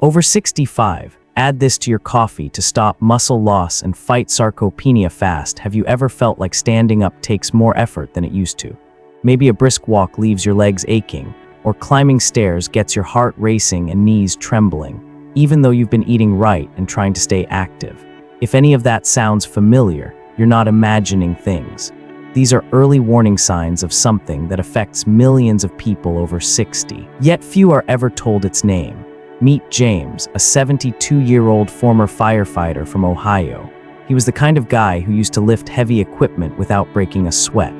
Over 65. Add this to your coffee to stop muscle loss and fight sarcopenia fast. Have you ever felt like standing up takes more effort than it used to? Maybe a brisk walk leaves your legs aching, or climbing stairs gets your heart racing and knees trembling, even though you've been eating right and trying to stay active. If any of that sounds familiar, you're not imagining things. These are early warning signs of something that affects millions of people over 60. Yet few are ever told its name. Meet James, a 72-year-old former firefighter from Ohio. He was the kind of guy who used to lift heavy equipment without breaking a sweat.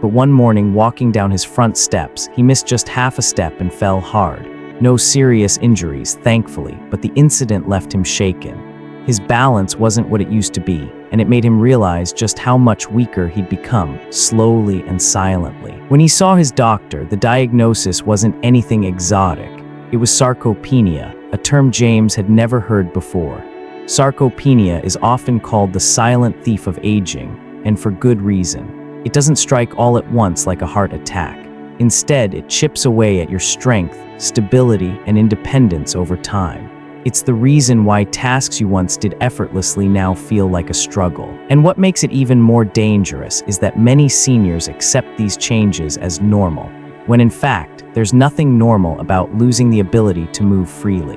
But one morning, walking down his front steps, he missed just half a step and fell hard. No serious injuries, thankfully, but the incident left him shaken. His balance wasn't what it used to be, and it made him realize just how much weaker he'd become, slowly and silently. When he saw his doctor, the diagnosis wasn't anything exotic. It was sarcopenia, a term James had never heard before. Sarcopenia is often called the silent thief of aging, and for good reason. It doesn't strike all at once like a heart attack. Instead, it chips away at your strength, stability, and independence over time. It's the reason why tasks you once did effortlessly now feel like a struggle. And what makes it even more dangerous is that many seniors accept these changes as normal, when in fact, there's nothing normal about losing the ability to move freely.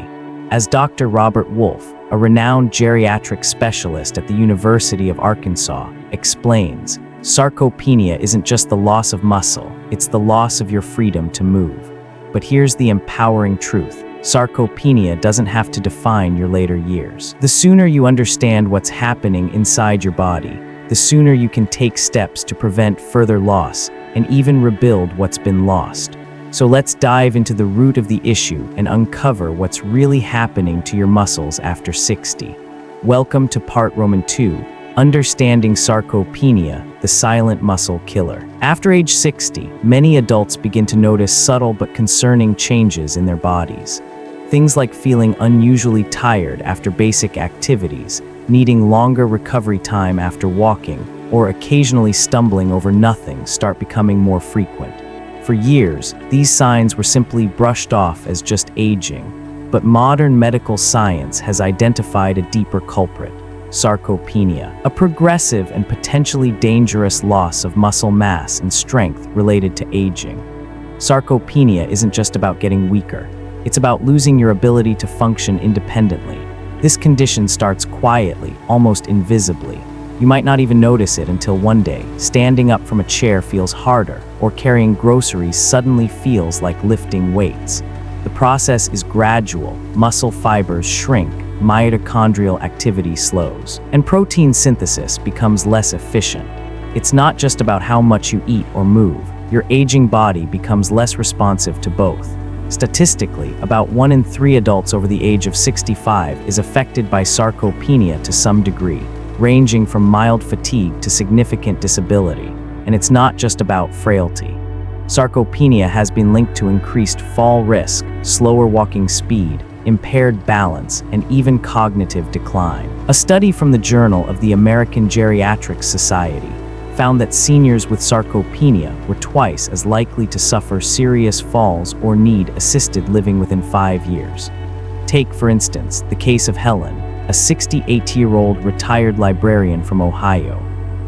As Dr. Robert Wolfe, a renowned geriatric specialist at the University of Arkansas, explains, sarcopenia isn't just the loss of muscle, it's the loss of your freedom to move. But here's the empowering truth. Sarcopenia doesn't have to define your later years. The sooner you understand what's happening inside your body, the sooner you can take steps to prevent further loss and even rebuild what's been lost. So let's dive into the root of the issue and uncover what's really happening to your muscles after 60. Welcome to part Roman 2, Understanding Sarcopenia, the Silent Muscle Killer. After age 60, many adults begin to notice subtle but concerning changes in their bodies. Things like feeling unusually tired after basic activities, needing longer recovery time after walking, or occasionally stumbling over nothing start becoming more frequent. For years, these signs were simply brushed off as just aging, but modern medical science has identified a deeper culprit: sarcopenia, a progressive and potentially dangerous loss of muscle mass and strength related to aging. Sarcopenia isn't just about getting weaker, it's about losing your ability to function independently. This condition starts quietly, almost invisibly. You might not even notice it until one day, standing up from a chair feels harder, or carrying groceries suddenly feels like lifting weights. The process is gradual. Muscle fibers shrink, mitochondrial activity slows, and protein synthesis becomes less efficient. It's not just about how much you eat or move. Your aging body becomes less responsive to both. Statistically, about 1 in 3 adults over the age of 65 is affected by sarcopenia to some degree, ranging from mild fatigue to significant disability. And it's not just about frailty. Sarcopenia has been linked to increased fall risk, slower walking speed, impaired balance, and even cognitive decline. A study from the Journal of the American Geriatric Society found that seniors with sarcopenia were twice as likely to suffer serious falls or need assisted living within 5 years. Take, for instance, the case of Helen, a 68-year-old retired librarian from Ohio.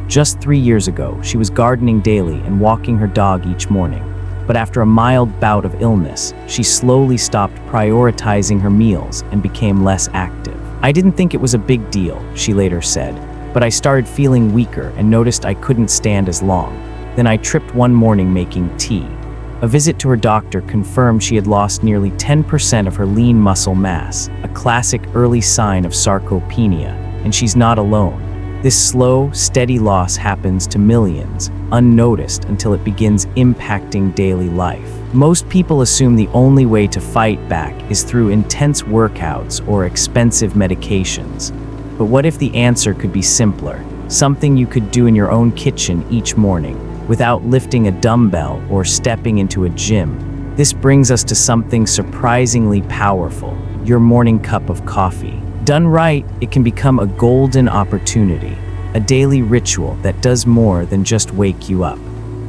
Just 3 years ago, she was gardening daily and walking her dog each morning. But after a mild bout of illness, she slowly stopped prioritizing her meals and became less active. "I didn't think it was a big deal," she later said, "but I started feeling weaker and noticed I couldn't stand as long. Then I tripped one morning making tea." A visit to her doctor confirmed she had lost nearly 10% of her lean muscle mass, a classic early sign of sarcopenia, and she's not alone. This slow, steady loss happens to millions, unnoticed until it begins impacting daily life. Most people assume the only way to fight back is through intense workouts or expensive medications. But what if the answer could be simpler? Something you could do in your own kitchen each morning, without lifting a dumbbell or stepping into a gym. This brings us to something surprisingly powerful: your morning cup of coffee. Done right, it can become a golden opportunity, a daily ritual that does more than just wake you up.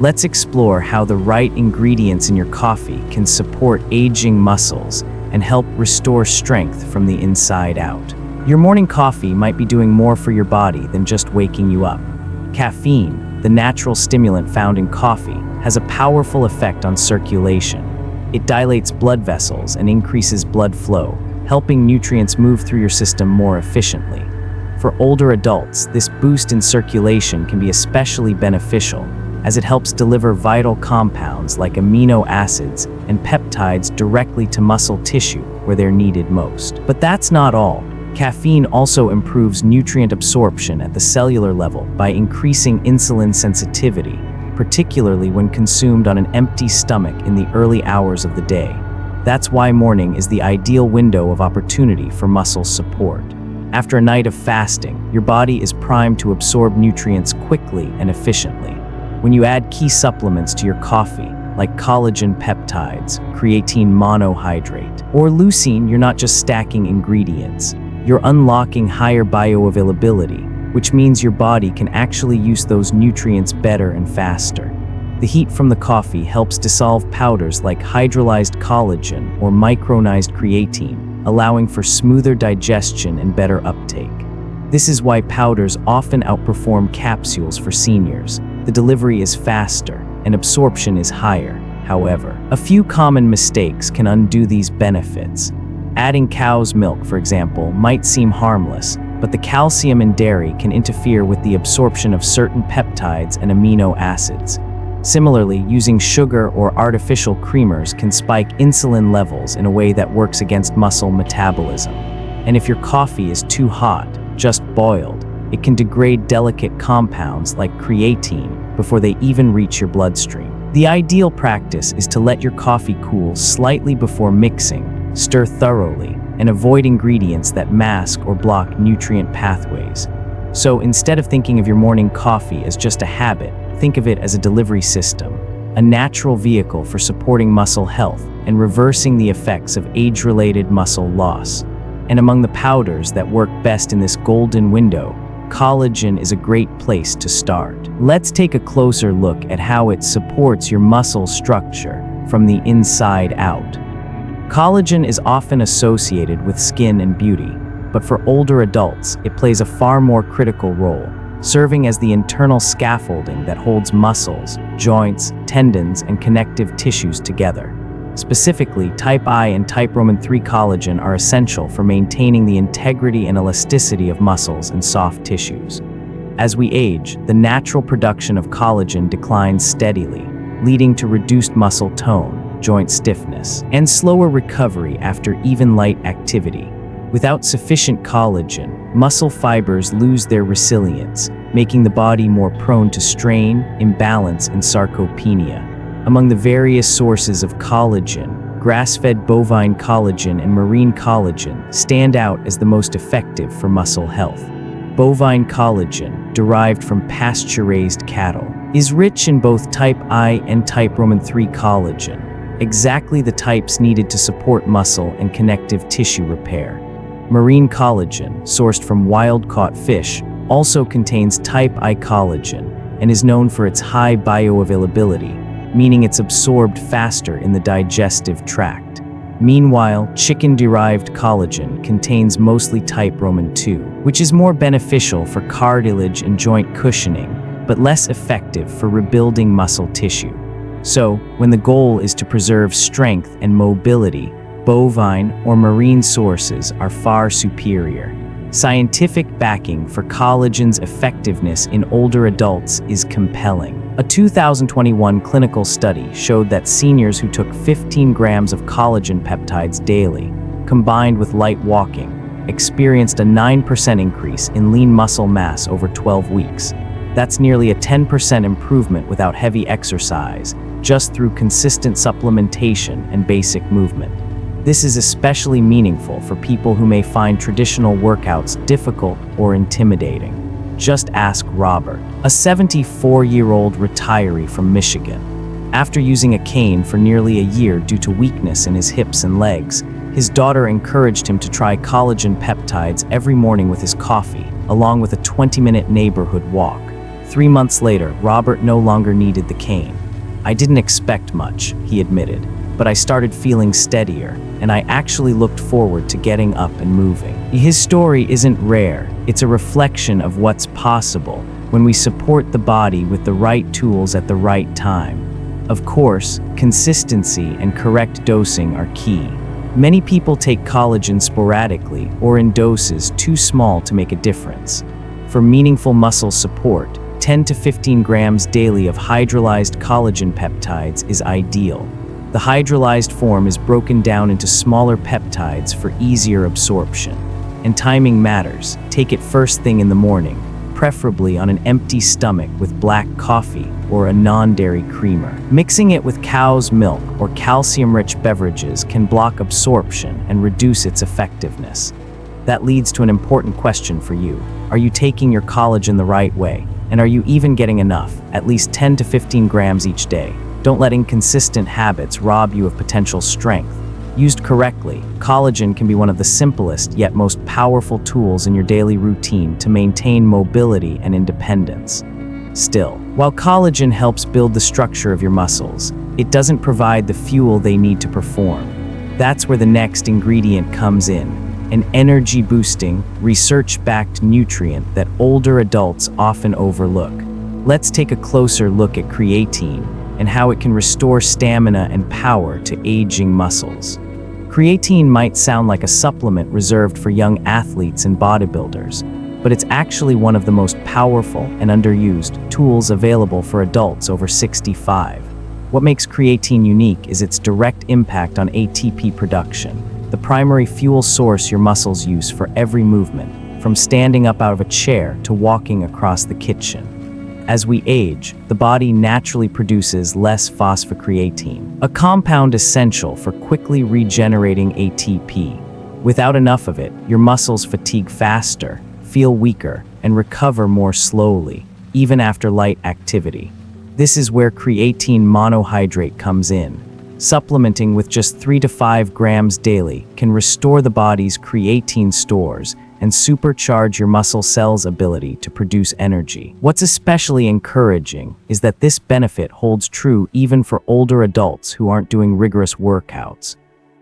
Let's explore how the right ingredients in your coffee can support aging muscles and help restore strength from the inside out. Your morning coffee might be doing more for your body than just waking you up. Caffeine, the natural stimulant found in coffee, has a powerful effect on circulation. It dilates blood vessels and increases blood flow, helping nutrients move through your system more efficiently. For older adults, this boost in circulation can be especially beneficial, as it helps deliver vital compounds like amino acids and peptides directly to muscle tissue where they're needed most. But that's not all. Caffeine also improves nutrient absorption at the cellular level by increasing insulin sensitivity, particularly when consumed on an empty stomach in the early hours of the day. That's why morning is the ideal window of opportunity for muscle support. After a night of fasting, your body is primed to absorb nutrients quickly and efficiently. When you add key supplements to your coffee, like collagen peptides, creatine monohydrate, or leucine, you're not just stacking ingredients. You're unlocking higher bioavailability, which means your body can actually use those nutrients better and faster. The heat from the coffee helps dissolve powders like hydrolyzed collagen or micronized creatine, allowing for smoother digestion and better uptake. This is why powders often outperform capsules for seniors. The delivery is faster and absorption is higher. However, a few common mistakes can undo these benefits. Adding cow's milk, for example, might seem harmless, but the calcium in dairy can interfere with the absorption of certain peptides and amino acids. Similarly, using sugar or artificial creamers can spike insulin levels in a way that works against muscle metabolism. And if your coffee is too hot, just boiled, it can degrade delicate compounds like creatine before they even reach your bloodstream. The ideal practice is to let your coffee cool slightly before mixing, stir thoroughly, and avoid ingredients that mask or block nutrient pathways. So instead of thinking of your morning coffee as just a habit, think of it as a delivery system, a natural vehicle for supporting muscle health and reversing the effects of age-related muscle loss. And among the powders that work best in this golden window, collagen is a great place to start. Let's take a closer look at how it supports your muscle structure from the inside out. Collagen is often associated with skin and beauty, but for older adults, it plays a far more critical role, serving as the internal scaffolding that holds muscles, joints, tendons, and connective tissues together. Specifically, type I and type III collagen are essential for maintaining the integrity and elasticity of muscles and soft tissues. As we age, the natural production of collagen declines steadily, leading to reduced muscle tone, joint stiffness, and slower recovery after even light activity. Without sufficient collagen, muscle fibers lose their resilience, making the body more prone to strain, imbalance, and sarcopenia. Among the various sources of collagen, grass-fed bovine collagen and marine collagen stand out as the most effective for muscle health. Bovine collagen, derived from pasture-raised cattle, is rich in both type I and type III collagen, exactly the types needed to support muscle and connective tissue repair. Marine collagen, sourced from wild-caught fish, also contains type I collagen and is known for its high bioavailability, meaning it's absorbed faster in the digestive tract. Meanwhile, chicken-derived collagen contains mostly type II, which is more beneficial for cartilage and joint cushioning, but less effective for rebuilding muscle tissue. So, when the goal is to preserve strength and mobility, bovine or marine sources are far superior. Scientific backing for collagen's effectiveness in older adults is compelling. A 2021 clinical study showed that seniors who took 15 grams of collagen peptides daily, combined with light walking, experienced a 9% increase in lean muscle mass over 12 weeks. That's nearly a 10% improvement without heavy exercise, just through consistent supplementation and basic movement. This is especially meaningful for people who may find traditional workouts difficult or intimidating. Just ask Robert, a 74-year-old retiree from Michigan. After using a cane for nearly a year due to weakness in his hips and legs, his daughter encouraged him to try collagen peptides every morning with his coffee, along with a 20-minute neighborhood walk. 3 months later, Robert no longer needed the cane. "I didn't expect much," he admitted. but I started feeling steadier, and I actually looked forward to getting up and moving. His story isn't rare, it's a reflection of what's possible when we support the body with the right tools at the right time. Of course, consistency and correct dosing are key. Many people take collagen sporadically or in doses too small to make a difference. For meaningful muscle support, 10 to 15 grams daily of hydrolyzed collagen peptides is ideal. The hydrolyzed form is broken down into smaller peptides for easier absorption. And timing matters. Take it first thing in the morning, preferably on an empty stomach with black coffee or a non-dairy creamer. Mixing it with cow's milk or calcium-rich beverages can block absorption and reduce its effectiveness. That leads to an important question for you. Are you taking your collagen the right way? And are you even getting enough, at least 10 to 15 grams each day? Don't let inconsistent habits rob you of potential strength. Used correctly, collagen can be one of the simplest yet most powerful tools in your daily routine to maintain mobility and independence. Still, while collagen helps build the structure of your muscles, it doesn't provide the fuel they need to perform. That's where the next ingredient comes in, an energy-boosting, research-backed nutrient that older adults often overlook. Let's take a closer look at creatine and how it can restore stamina and power to aging muscles. Creatine might sound like a supplement reserved for young athletes and bodybuilders, but it's actually one of the most powerful and underused tools available for adults over 65. What makes creatine unique is its direct impact on ATP production, the primary fuel source your muscles use for every movement, from standing up out of a chair to walking across the kitchen. As we age, the body naturally produces less phosphocreatine, a compound essential for quickly regenerating ATP. Without enough of it, your muscles fatigue faster, feel weaker, and recover more slowly, even after light activity. This is where creatine monohydrate comes in. Supplementing with just 3 to 5 grams daily can restore the body's creatine stores and supercharge your muscle cells' ability to produce energy. What's especially encouraging is that this benefit holds true even for older adults who aren't doing rigorous workouts.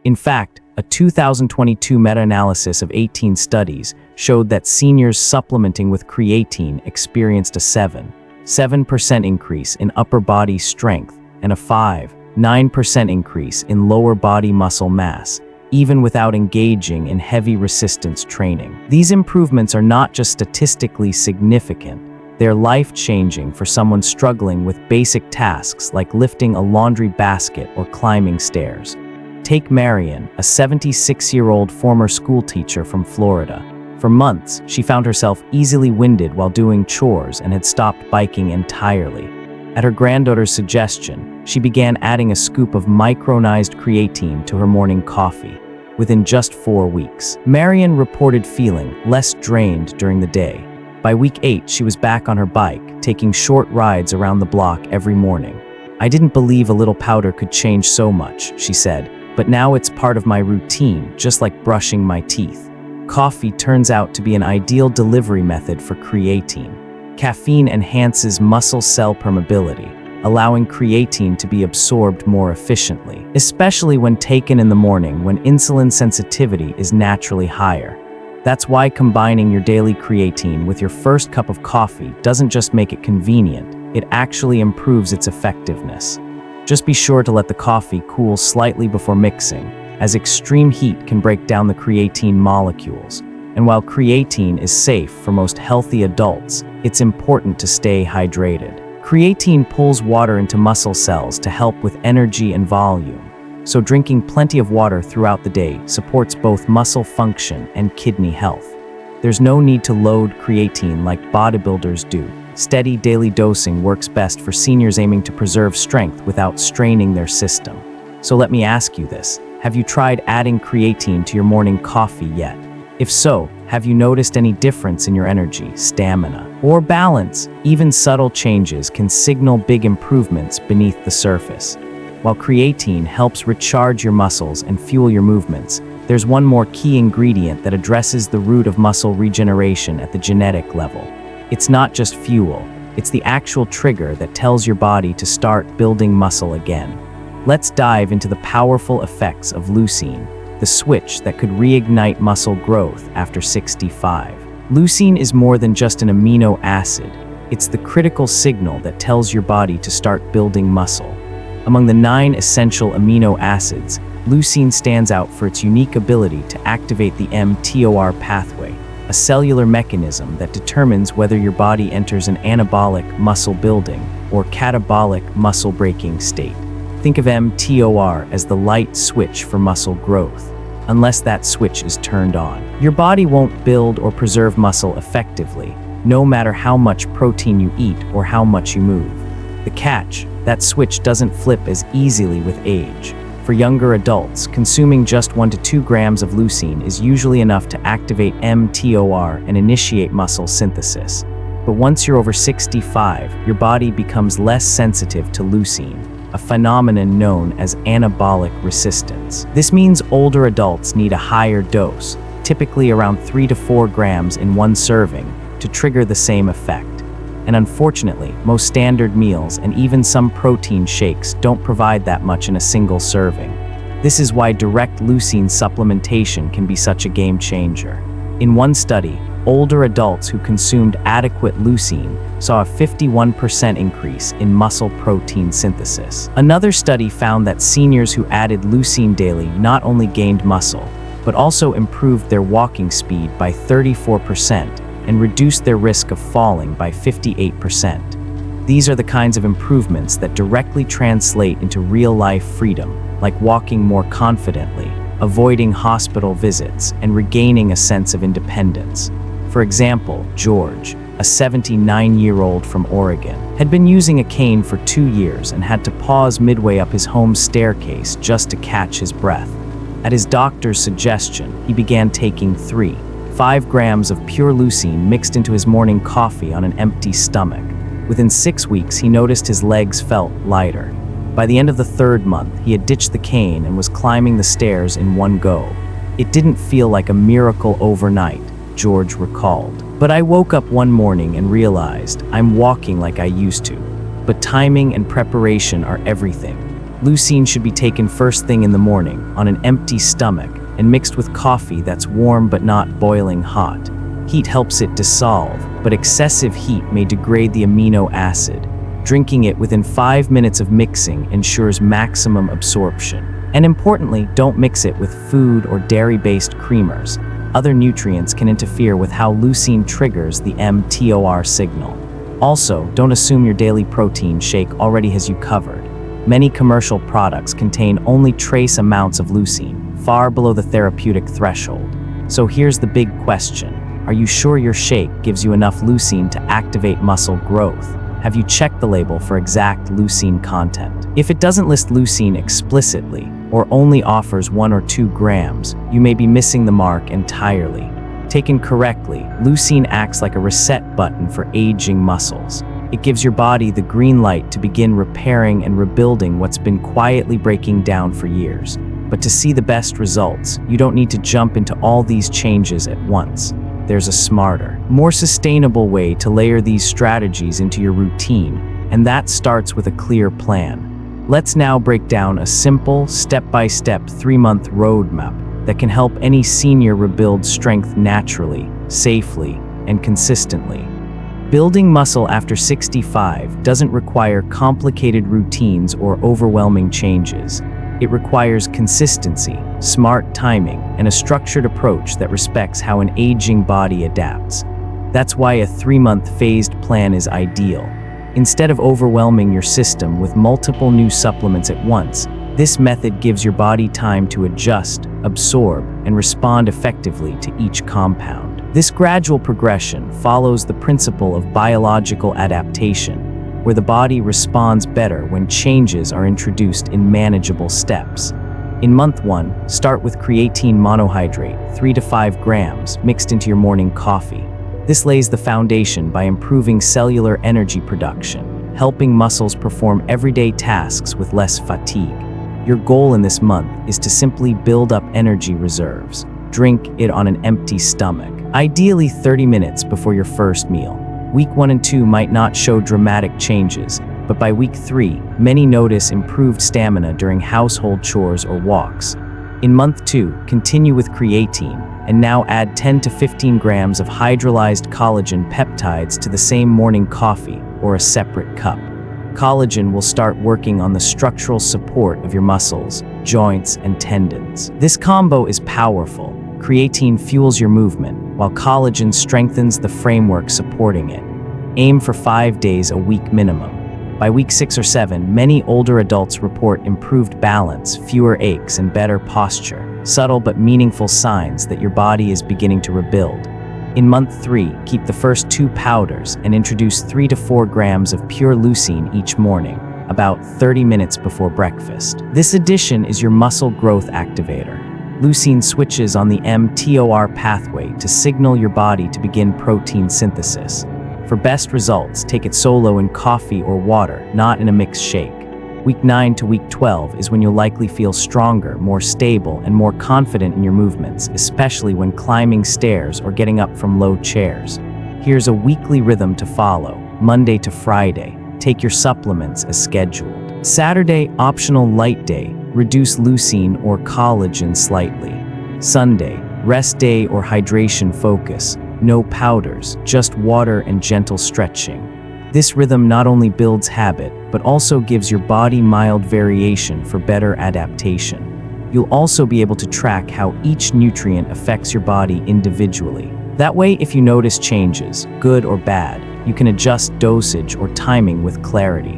In fact, a 2022 meta-analysis of 18 studies showed that seniors supplementing with creatine experienced a 7% increase in upper body strength and a 9% increase in lower body muscle mass, even without engaging in heavy resistance training. These improvements are not just statistically significant, they're life-changing for someone struggling with basic tasks like lifting a laundry basket or climbing stairs. Take Marion, a 76-year-old former school teacher from Florida. For months, she found herself easily winded while doing chores and had stopped biking entirely. At her granddaughter's suggestion, she began adding a scoop of micronized creatine to her morning coffee. Within just 4 weeks, Marion reported feeling less drained during the day. By week 8, she was back on her bike, taking short rides around the block every morning. "I didn't believe a little powder could change so much," she said, "but now it's part of my routine, just like brushing my teeth." Coffee turns out to be an ideal delivery method for creatine. Caffeine enhances muscle cell permeability, allowing creatine to be absorbed more efficiently, especially when taken in the morning when insulin sensitivity is naturally higher. That's why combining your daily creatine with your first cup of coffee doesn't just make it convenient, it actually improves its effectiveness. Just be sure to let the coffee cool slightly before mixing, as extreme heat can break down the creatine molecules. And while creatine is safe for most healthy adults, it's important to stay hydrated. Creatine pulls water into muscle cells to help with energy and volume, so drinking plenty of water throughout the day supports both muscle function and kidney health. There's no need to load creatine like bodybuilders do. Steady daily dosing works best for seniors aiming to preserve strength without straining their system. So let me ask you this, have you tried adding creatine to your morning coffee yet? If so, have you noticed any difference in your energy, stamina, or balance? Even subtle changes can signal big improvements beneath the surface. While creatine helps recharge your muscles and fuel your movements, there's one more key ingredient that addresses the root of muscle regeneration at the genetic level. It's not just fuel, it's the actual trigger that tells your body to start building muscle again. Let's dive into the powerful effects of leucine, the switch that could reignite muscle growth after 65. Leucine is more than just an amino acid. It's the critical signal that tells your body to start building muscle. Among the 9 essential amino acids, leucine stands out for its unique ability to activate the mTOR pathway, a cellular mechanism that determines whether your body enters an anabolic muscle building or catabolic muscle breaking state. Think of mTOR as the light switch for muscle growth. Unless that switch is turned on, your body won't build or preserve muscle effectively, no matter how much protein you eat or how much you move. The catch: that switch doesn't flip as easily with age. For younger adults, consuming just 1 to 2 grams of leucine is usually enough to activate mTOR and initiate muscle synthesis. But once you're over 65, your body becomes less sensitive to leucine, a phenomenon known as anabolic resistance. This means older adults need a higher dose, typically around 3 to 4 grams in one serving, to trigger the same effect. And unfortunately, most standard meals and even some protein shakes don't provide that much in a single serving. This is why direct leucine supplementation can be such a game changer. In one study, older adults who consumed adequate leucine saw a 51% increase in muscle protein synthesis. Another study found that seniors who added leucine daily not only gained muscle, but also improved their walking speed by 34% and reduced their risk of falling by 58%. These are the kinds of improvements that directly translate into real-life freedom, like walking more confidently, avoiding hospital visits, and regaining a sense of independence. For example, George, a 79-year-old from Oregon, had been using a cane for 2 years and had to pause midway up his home staircase just to catch his breath. At his doctor's suggestion, he began taking 5 grams of pure leucine mixed into his morning coffee on an empty stomach. Within 6 weeks, he noticed his legs felt lighter. By the end of the 3rd month, he had ditched the cane and was climbing the stairs in one go. It didn't feel like a miracle overnight, George recalled. But I woke up one morning and realized I'm walking like I used to. But timing and preparation are everything. Leucine should be taken first thing in the morning on an empty stomach and mixed with coffee that's warm but not boiling hot. Heat helps it dissolve, but excessive heat may degrade the amino acid. Drinking it within 5 minutes of mixing ensures maximum absorption. And importantly, don't mix it with food or dairy-based creamers. Other nutrients can interfere with how leucine triggers the mTOR signal. Also, don't assume your daily protein shake already has you covered. Many commercial products contain only trace amounts of leucine, far below the therapeutic threshold. So here's the big question. Are you sure your shake gives you enough leucine to activate muscle growth? Have you checked the label for exact leucine content? If it doesn't list leucine explicitly, or only offers 1 or 2 grams, you may be missing the mark entirely. Taken correctly, leucine acts like a reset button for aging muscles. It gives your body the green light to begin repairing and rebuilding what's been quietly breaking down for years. But to see the best results, you don't need to jump into all these changes at once. There's a smarter, more sustainable way to layer these strategies into your routine, and that starts with a clear plan. Let's now break down a simple, step-by-step 3-month roadmap that can help any senior rebuild strength naturally, safely, and consistently. Building muscle after 65 doesn't require complicated routines or overwhelming changes. It requires consistency, smart timing, and a structured approach that respects how an aging body adapts. That's why a 3-month phased plan is ideal. Instead of overwhelming your system with multiple new supplements at once, this method gives your body time to adjust, absorb, and respond effectively to each compound. This gradual progression follows the principle of biological adaptation, where the body responds better when changes are introduced in manageable steps. In month 1, start with creatine monohydrate, 3 to 5 grams, mixed into your morning coffee. This lays the foundation by improving cellular energy production, helping muscles perform everyday tasks with less fatigue. Your goal in this month is to simply build up energy reserves. Drink it on an empty stomach, ideally 30 minutes before your first meal. Week 1 and 2 might not show dramatic changes, but by week 3, many notice improved stamina during household chores or walks. In month 2, continue with creatine, and now add 10 to 15 grams of hydrolyzed collagen peptides to the same morning coffee or a separate cup. Collagen will start working on the structural support of your muscles, joints, and tendons. This combo is powerful. Creatine fuels your movement, while collagen strengthens the framework supporting it. Aim for 5 days a week minimum. By week 6 or 7, many older adults report improved balance, fewer aches, and better posture, subtle but meaningful signs that your body is beginning to rebuild. In month 3, keep the first 2 powders and introduce 3 to 4 grams of pure leucine each morning, about 30 minutes before breakfast. This addition is your muscle growth activator. Leucine switches on the mTOR pathway to signal your body to begin protein synthesis. For best results, take it solo in coffee or water, not in a mixed shake. Week 9 to week 12 is when you'll likely feel stronger, more stable, and more confident in your movements, especially when climbing stairs or getting up from low chairs. Here's a weekly rhythm to follow. Monday to Friday, take your supplements as scheduled. Saturday, optional light day, reduce leucine or collagen slightly. Sunday, rest day or hydration focus. No powders, just water and gentle stretching. This rhythm not only builds habit, but also gives your body mild variation for better adaptation. You'll also be able to track how each nutrient affects your body individually. That way, if you notice changes, good or bad, you can adjust dosage or timing with clarity.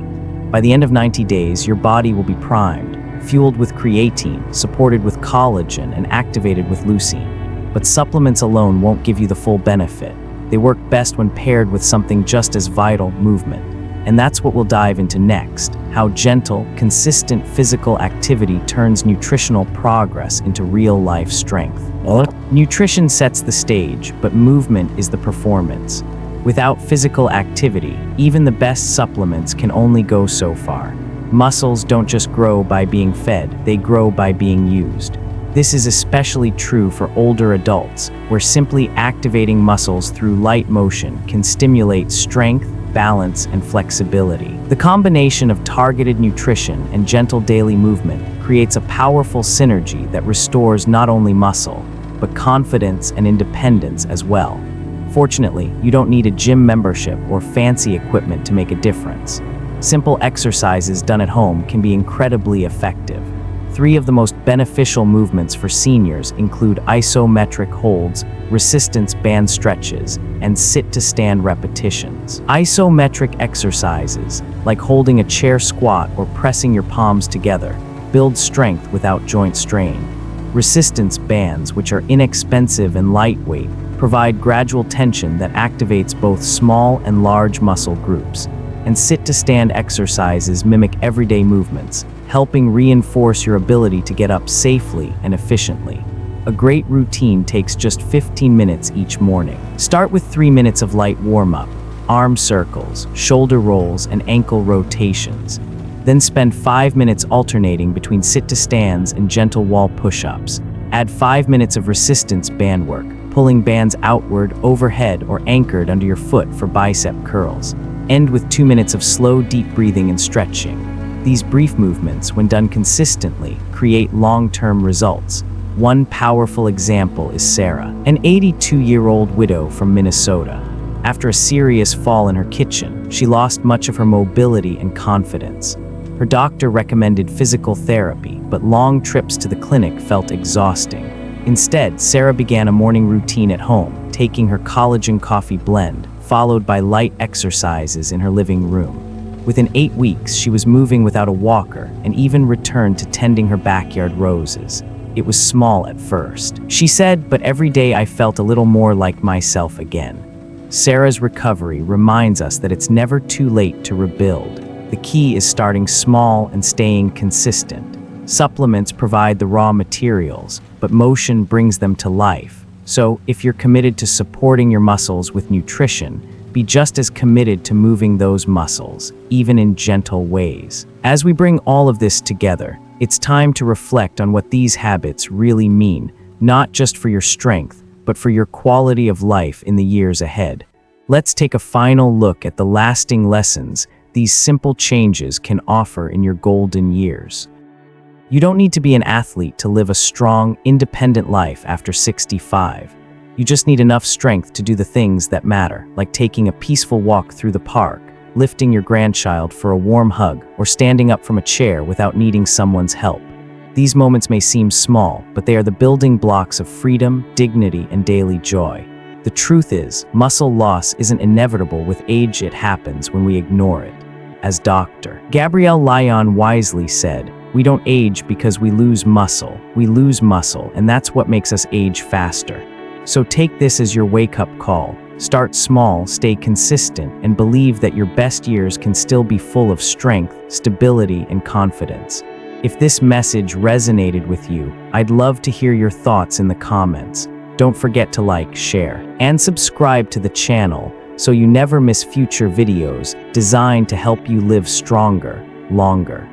By the end of 90 days, your body will be primed, fueled with creatine, supported with collagen, and activated with leucine. But supplements alone won't give you the full benefit. They work best when paired with something just as vital, movement. And that's what we'll dive into next, how gentle, consistent physical activity turns nutritional progress into real-life strength. Nutrition sets the stage, but movement is the performance. Without physical activity, even the best supplements can only go so far. Muscles don't just grow by being fed, they grow by being used. This is especially true for older adults, where simply activating muscles through light motion can stimulate strength, balance, and flexibility. The combination of targeted nutrition and gentle daily movement creates a powerful synergy that restores not only muscle, but confidence and independence as well. Fortunately, you don't need a gym membership or fancy equipment to make a difference. Simple exercises done at home can be incredibly effective. 3 of the most beneficial movements for seniors include isometric holds, resistance band stretches, and sit-to-stand repetitions. Isometric exercises, like holding a chair squat or pressing your palms together, build strength without joint strain. Resistance bands, which are inexpensive and lightweight, provide gradual tension that activates both small and large muscle groups. And sit-to-stand exercises mimic everyday movements, helping reinforce your ability to get up safely and efficiently. A great routine takes just 15 minutes each morning. Start with 3 minutes of light warm-up, arm circles, shoulder rolls, and ankle rotations. Then spend 5 minutes alternating between sit-to-stands and gentle wall push-ups. Add 5 minutes of resistance band work, pulling bands outward, overhead, or anchored under your foot for bicep curls. End with 2 minutes of slow, deep breathing and stretching. These brief movements, when done consistently, create long-term results. One powerful example is Sarah, an 82-year-old widow from Minnesota. After a serious fall in her kitchen, she lost much of her mobility and confidence. Her doctor recommended physical therapy, but long trips to the clinic felt exhausting. Instead, Sarah began a morning routine at home, taking her collagen coffee blend, followed by light exercises in her living room. Within 8 weeks, she was moving without a walker and even returned to tending her backyard roses. It was small at first. She said, but every day I felt a little more like myself again. Sarah's recovery reminds us that it's never too late to rebuild. The key is starting small and staying consistent. Supplements provide the raw materials, but motion brings them to life. So, if you're committed to supporting your muscles with nutrition, be just as committed to moving those muscles, even in gentle ways. As we bring all of this together, it's time to reflect on what these habits really mean, not just for your strength, but for your quality of life in the years ahead. Let's take a final look at the lasting lessons these simple changes can offer in your golden years. You don't need to be an athlete to live a strong, independent life after 65. You just need enough strength to do the things that matter, like taking a peaceful walk through the park, lifting your grandchild for a warm hug, or standing up from a chair without needing someone's help. These moments may seem small, but they are the building blocks of freedom, dignity, and daily joy. The truth is, muscle loss isn't inevitable with age. It happens when we ignore it. As Dr. Gabrielle Lyon wisely said, "We don't age because we lose muscle. We lose muscle, and that's what makes us age faster." So take this as your wake-up call. Start small, stay consistent, and believe that your best years can still be full of strength, stability, and confidence. If this message resonated with you, I'd love to hear your thoughts in the comments. Don't forget to like, share, and subscribe to the channel so you never miss future videos designed to help you live stronger, longer.